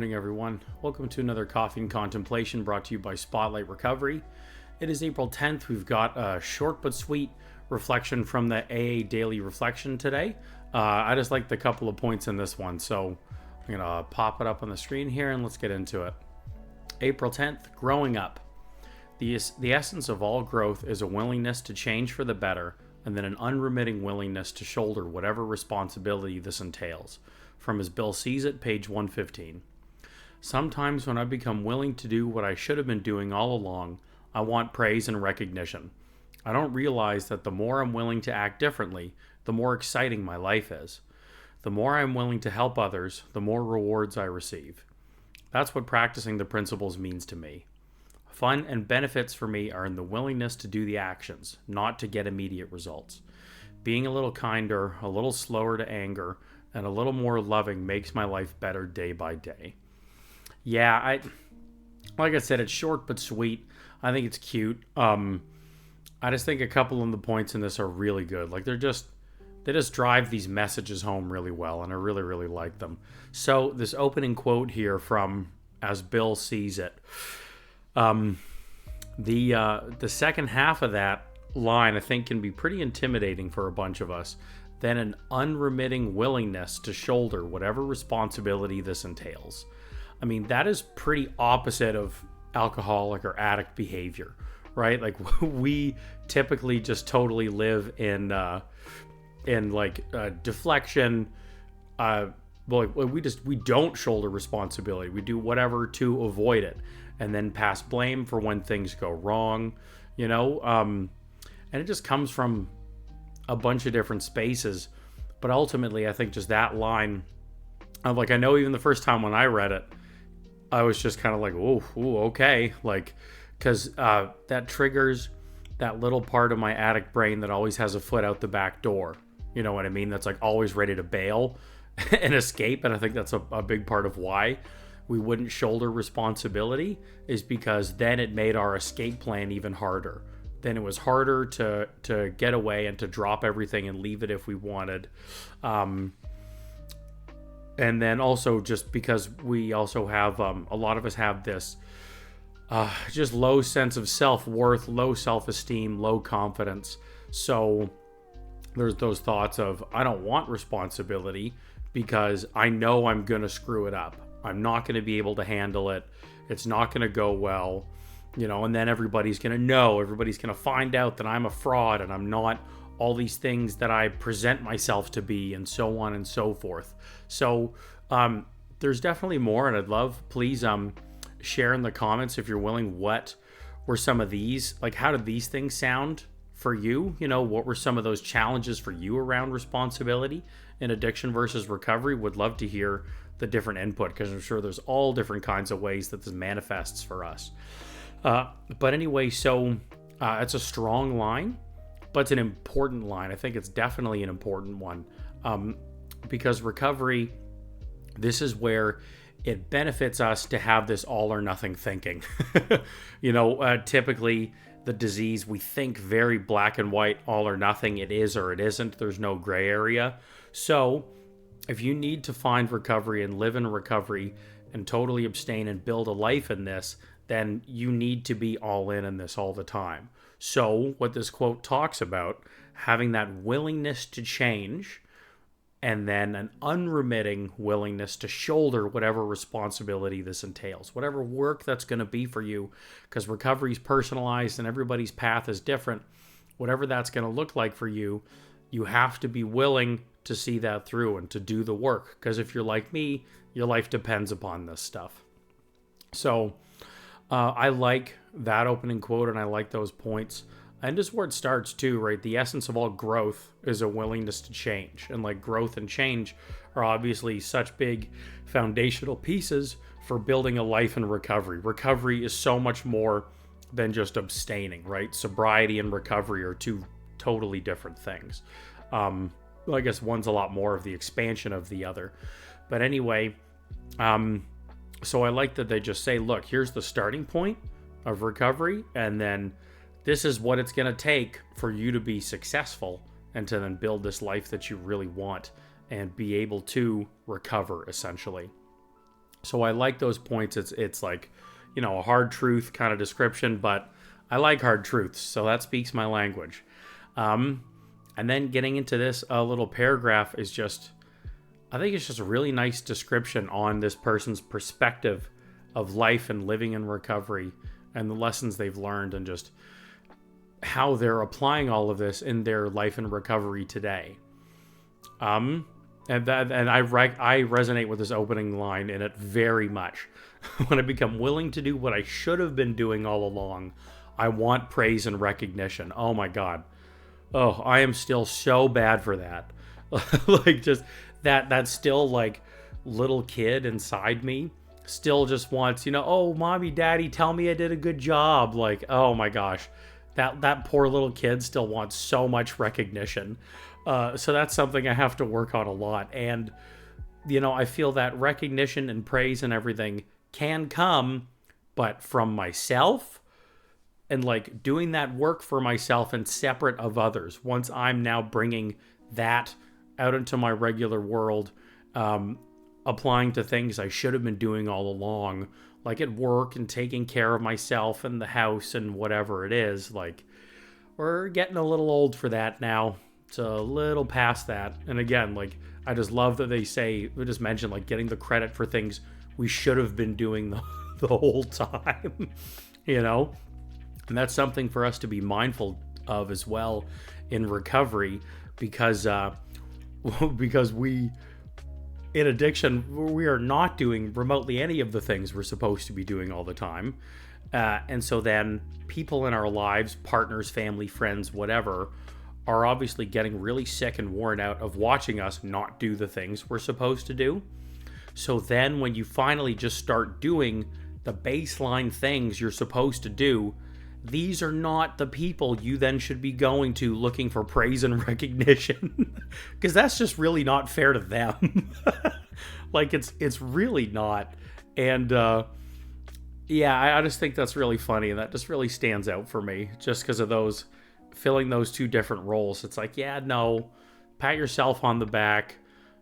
morning, everyone. Welcome to another Coffee and Contemplation brought to you by Spotlight Recovery. It is April 10th. We've got a short but sweet reflection from the AA Daily Reflection today. I just like the couple of points in this one, so I'm going to pop it up on the screen here and let's get into it. April 10th, growing up. The essence of all growth is a willingness to change for the better and then an unremitting willingness to shoulder whatever responsibility this entails. From As Bill Sees It, page 115. Sometimes when I become willing to do what I should have been doing all along, I want praise and recognition. I don't realize that the more I'm willing to act differently, the more exciting my life is. The more I'm willing to help others, the more rewards I receive. That's what practicing the principles means to me. Fun and benefits for me are in the willingness to do the actions, not to get immediate results. Being a little kinder, a little slower to anger, and a little more loving makes my life better day by day. Yeah, like I said, it's short but sweet. I think it's cute. I just think a couple of the points in this are really good. Like they just drive these messages home really well, and I really, really like them. So this opening quote here from As Bill Sees It. The second half of that line I think can be pretty intimidating for a bunch of us. Then an unremitting willingness to shoulder whatever responsibility this entails. I mean, that is pretty opposite of alcoholic or addict behavior, right? Like we typically just totally live in deflection. We don't shoulder responsibility. We do whatever to avoid it, and then pass blame for when things go wrong, and it just comes from a bunch of different spaces. But ultimately, I think just that line of I know even the first time when I read it, I was just kind of like, ooh, okay. Because that triggers that little part of my addict brain that always has a foot out the back door. You know what I mean? That's always ready to bail and escape. And I think that's a big part of why we wouldn't shoulder responsibility, is because then it made our escape plan even harder. Then it was harder to get away and to drop everything and leave it if we wanted. And then also just because we also have, a lot of us have this just low sense of self-worth, low self-esteem, low confidence. So there's those thoughts of, I don't want responsibility because I know I'm going to screw it up. I'm not going to be able to handle it. It's not going to go well. And then everybody's going to know, everybody's going to find out that I'm a fraud and I'm not all these things that I present myself to be, and so on and so forth. So there's definitely more, and I'd love, please share in the comments if you're willing, what were some of these, how did these things sound for you? What were some of those challenges for you around responsibility in addiction versus recovery? Would love to hear the different input, because I'm sure there's all different kinds of ways that this manifests for us. But anyway, so it's a strong line, but it's an important line. I think it's definitely an important one, because recovery, this is where it benefits us to have this all or nothing thinking. Typically the disease, we think very black and white, all or nothing. It is or it isn't. There's no gray area. So if you need to find recovery and live in recovery and totally abstain and build a life in this, then you need to be all in this all the time. So what this quote talks about, having that willingness to change, and then an unremitting willingness to shoulder whatever responsibility this entails, whatever work that's going to be for you, because recovery is personalized and everybody's path is different. Whatever that's going to look like for you, you have to be willing to see that through and to do the work. Because if you're like me, your life depends upon this stuff. So I like that opening quote, and I like those points. And just where it starts too, right? The essence of all growth is a willingness to change. And growth and change are obviously such big foundational pieces for building a life in recovery. Recovery is so much more than just abstaining, right? Sobriety and recovery are two totally different things. I guess one's a lot more of the expansion of the other. But anyway, so I like that they just say, look, here's the starting point of recovery, and then this is what it's going to take for you to be successful and to then build this life that you really want and be able to recover, essentially. So I like those points. It's like, a hard truth kind of description, but I like hard truths, so that speaks my language. Um, and then getting into this little paragraph is just, I think it's just a really nice description on this person's perspective of life and living in recovery and the lessons they've learned and just how they're applying all of this in their life and recovery today. And I resonate with this opening line in it very much. When I become willing to do what I should have been doing all along, I want praise and recognition. Oh my God. Oh, I am still so bad for that. Like just that still like little kid inside me still just wants, oh, mommy, daddy, tell me I did a good job. Like, oh my gosh. That poor little kid still wants so much recognition. So that's something I have to work on a lot. And, I feel that recognition and praise and everything can come, but from myself and like doing that work for myself and separate of others. Once I'm now bringing that out into my regular world, applying to things I should have been doing all along, like at work and taking care of myself and the house and whatever it is. Like, we're getting a little old for that now. It's a little past that. And again, like, I just love that they just mention like getting the credit for things we should have been doing the whole time, And that's something for us to be mindful of as well in recovery, because we, in addiction, we are not doing remotely any of the things we're supposed to be doing all the time. And so then people in our lives, partners, family, friends, whatever, are obviously getting really sick and worn out of watching us not do the things we're supposed to do. So then when you finally just start doing the baseline things you're supposed to do, these are not the people you then should be going to looking for praise and recognition, because that's just really not fair to them. Like it's really not. And I just think that's really funny, and that just really stands out for me just because of those filling those two different roles. It's like, no, pat yourself on the back,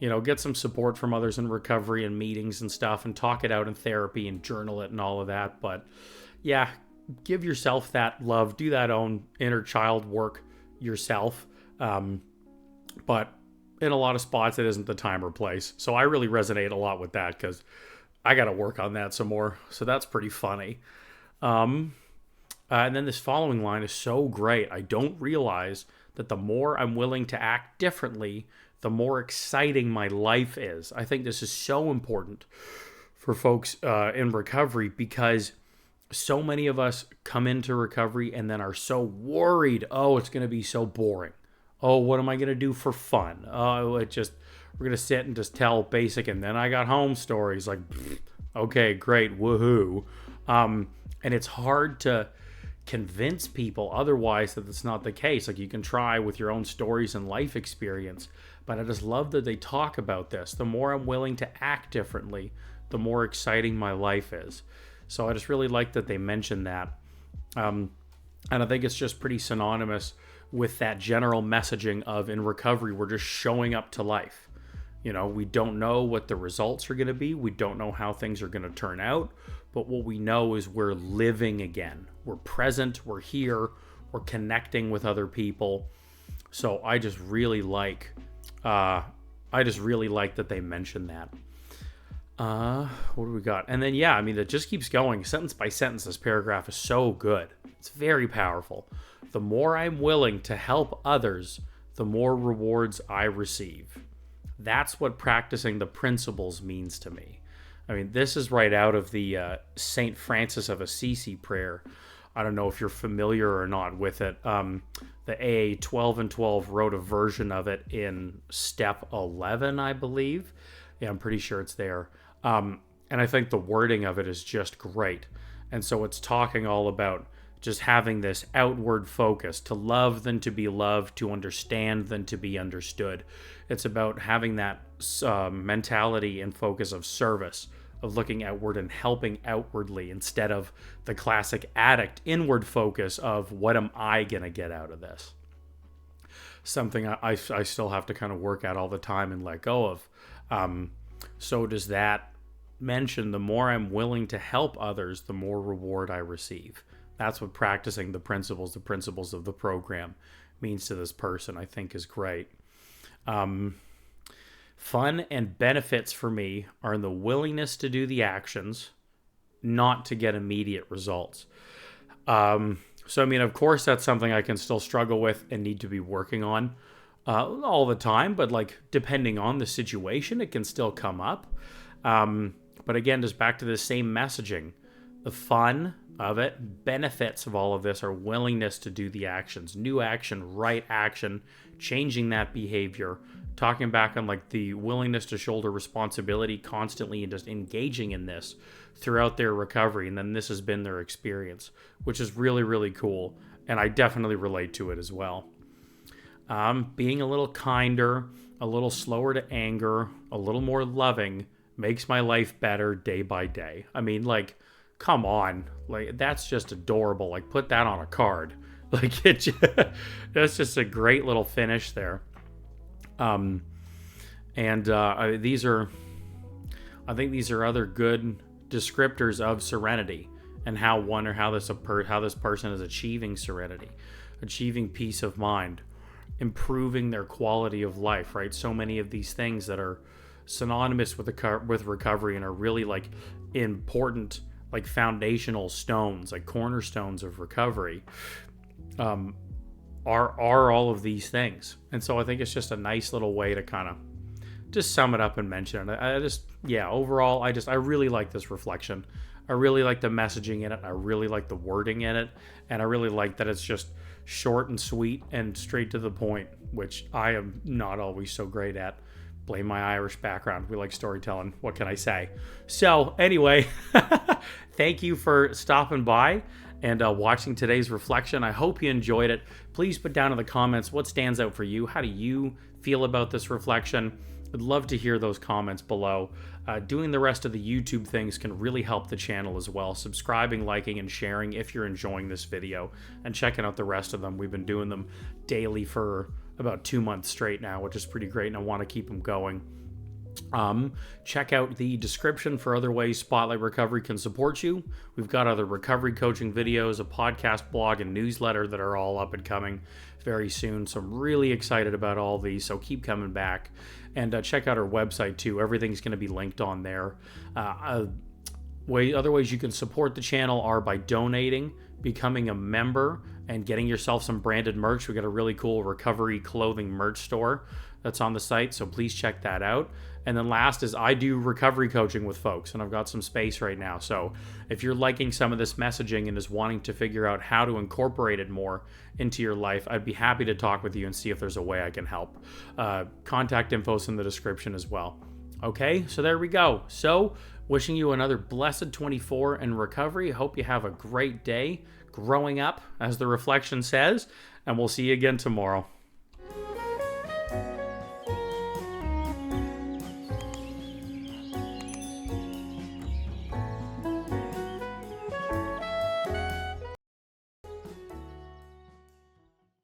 get some support from others in recovery and meetings and stuff, and talk it out in therapy and journal it and all of that. But yeah, give yourself that love, do that own inner child work yourself. But in a lot of spots, it isn't the time or place. So I really resonate a lot with that because I got to work on that some more. So that's pretty funny. And then this following line is so great. I don't realize that the more I'm willing to act differently, the more exciting my life is. I think this is so important for folks in recovery, because so many of us come into recovery and then are so worried. Oh, it's going to be so boring. Oh, what am I going to do for fun? Oh, we're going to sit and just tell basic, and then I got home stories. Like, okay, great, woohoo. And it's hard to convince people otherwise that it's not the case. Like, you can try with your own stories and life experience, but I just love that they talk about this. The more I'm willing to act differently, the more exciting my life is. So I just really like that they mention that. And I think it's just pretty synonymous with that general messaging of, in recovery, we're just showing up to life. We don't know what the results are going to be. We don't know how things are going to turn out. But what we know is we're living again. We're present. We're here. We're connecting with other people. So I just really like that they mention that. What do we got? And then, it just keeps going sentence by sentence. This paragraph is so good. It's very powerful. The more I'm willing to help others, the more rewards I receive. That's what practicing the principles means to me. This is right out of the St. Francis of Assisi prayer. I don't know if you're familiar or not with it. The AA 12 and 12 wrote a version of it in step 11, I believe. Yeah, I'm pretty sure it's there. And I think the wording of it is just great. And so it's talking all about just having this outward focus, to love than to be loved, to understand than to be understood. It's about having that mentality and focus of service, of looking outward and helping outwardly, instead of the classic addict inward focus of, what am I going to get out of this? Something I still have to kind of work at all the time and let go of. So does that mention, the more I'm willing to help others, the more reward I receive. That's what practicing the principles of the program means to this person, I think is great. Fun and benefits for me are in the willingness to do the actions, not to get immediate results. So, I mean, of course, that's something I can still struggle with and need to be working on all the time. But, like, depending on the situation, it can still come up. But again, just back to the same messaging. The fun of it, benefits of all of this are willingness to do the actions. New action, right action, changing that behavior. Talking back on, like, the willingness to shoulder responsibility constantly and just engaging in this throughout their recovery. And then this has been their experience, which is really, really cool. And I definitely relate to it as well. Being a little kinder, a little slower to anger, a little more loving makes my life better day by day. I mean, like, come on. Like, that's just adorable. Like, put that on a card. Like, that's just a great little finish there. These are, I think these are other good descriptors of serenity and how this person is achieving serenity, achieving peace of mind, improving their quality of life, right? So many of these things that are synonymous with recovery and are really, like, important, like, foundational stones, like cornerstones of recovery, are all of these things. And so I think it's just a nice little way to kind of just sum it up and mention it. Overall, I really like this reflection. I really like the messaging in it. I really like the wording in it. And I really like that it's just short and sweet and straight to the point, which I am not always so great at. Blame my Irish background. We like storytelling. What can I say? So anyway, thank you for stopping by and watching today's reflection. I hope you enjoyed it. Please put down in the comments what stands out for you. How do you feel about this reflection? I'd love to hear those comments below. Doing the rest of the YouTube things can really help the channel as well. Subscribing, liking, and sharing if you're enjoying this video, and checking out the rest of them. We've been doing them daily for about 2 months straight now, which is pretty great, and I want to keep them going. Check out the description for other ways Spotlight Recovery can support you. We've got other recovery coaching videos, a podcast, blog, and newsletter that are all up and coming very soon. So I'm really excited about all these, so keep coming back. And check out our website too. Everything's going to be linked on there. Other ways you can support the channel are by donating, becoming a member, and getting yourself some branded merch. We got a really cool recovery clothing merch store that's on the site, so please check that out. And then last is I do recovery coaching with folks, and I've got some space right now. So if you're liking some of this messaging and is wanting to figure out how to incorporate it more into your life, I'd be happy to talk with you and see if there's a way I can help. Contact info's in the description as well. Okay, so there we go. So wishing you another blessed 24 in recovery. Hope you have a great day growing up, as the reflection says, and we'll see you again tomorrow.